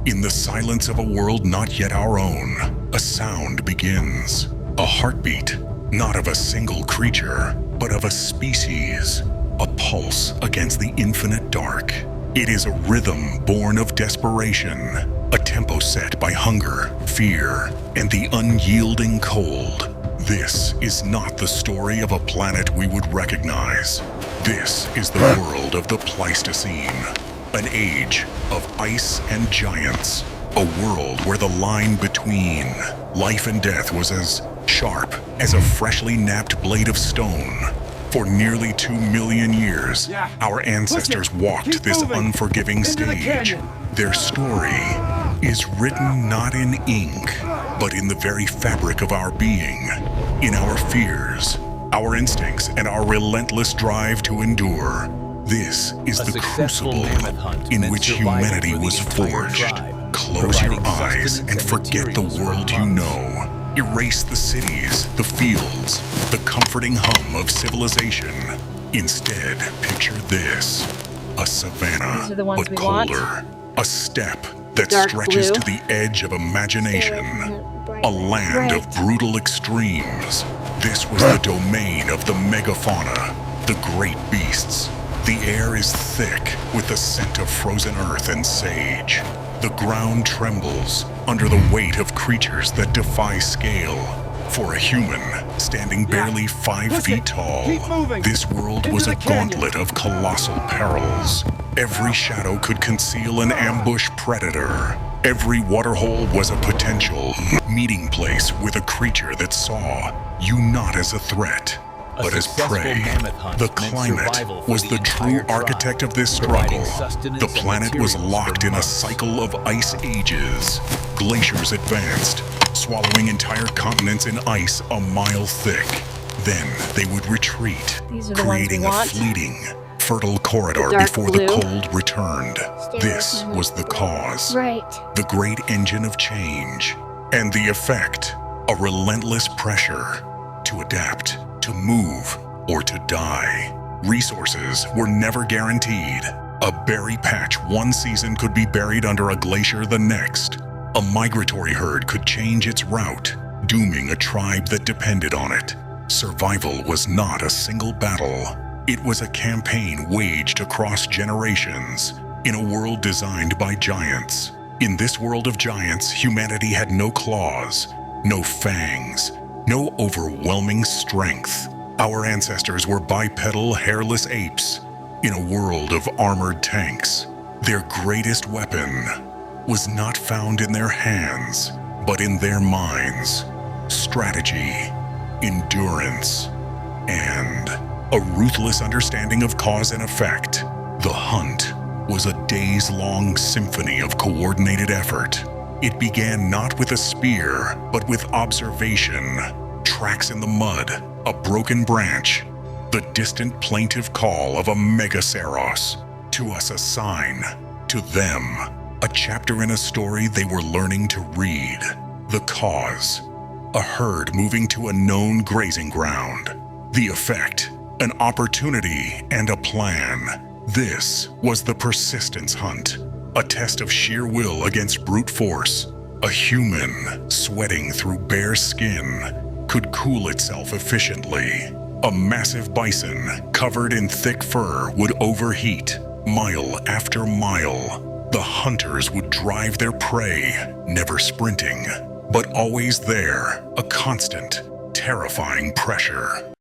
In the silence of a world not yet our own, a sound begins. A heartbeat, not of a single creature, but of a species. A pulse against the infinite dark. It is a rhythm born of desperation, a tempo set by hunger, fear, and the unyielding cold. This is not the story of a planet we would recognize. This is the world of the Pleistocene, an age of ice and giants, a world where the line between life and death was as sharp as a freshly napped blade of stone. For nearly 2 million years, our ancestors walked this unforgiving stage. Their story is written not in ink, but in the very fabric of our being, in our fears, our instincts, and our relentless drive to endure. This is the crucible in which humanity was forged. Close your eyes and forget the world you know. Erase the cities, the fields, the comforting hum of civilization. Instead, picture this: a savanna, but colder. A steppe that stretches to the edge of imagination. A land of brutal extremes. This was the domain of the megafauna, the great beasts. The air is thick with the scent of frozen earth and sage. The ground trembles under the weight of creatures that defy scale. For a human, standing barely 5 feet tall, this world was a gauntlet of colossal perils. Every shadow could conceal an ambush predator. Every waterhole was a potential meeting place with a creature that saw you not as a threat, but as prey. The climate was the true architect of this struggle. The planet was locked in a cycle of ice ages. Glaciers advanced, swallowing entire continents in ice a mile thick. Then they would retreat, creating a fleeting, fertile corridor before the cold returned. This was the cause, the great engine of change. And the effect, a relentless pressure to adapt, to move, or to die. Resources were never guaranteed. A berry patch one season could be buried under a glacier the next. A migratory herd could change its route, dooming a tribe that depended on it. Survival was not a single battle. It was a campaign waged across generations, in a world designed by giants. In this world of giants, humanity had no claws, no fangs, no overwhelming strength. Our ancestors were bipedal, hairless apes in a world of armored tanks. Their greatest weapon was not found in their hands, but in their minds. Strategy, endurance, and a ruthless understanding of cause and effect. The hunt was a days-long symphony of coordinated effort. It began not with a spear, but with observation. Tracks in the mud, a broken branch, the distant plaintive call of a megaceros. To us a sign, to them a chapter in a story they were learning to read. The cause, a herd moving to a known grazing ground. The effect, an opportunity and a plan. This was the persistence hunt, a test of sheer will against brute force. A human, sweating through bare skin, could cool itself efficiently. A massive bison, covered in thick fur, would overheat. Mile after mile, the hunters would drive their prey, never sprinting, but always there, a constant, terrifying pressure.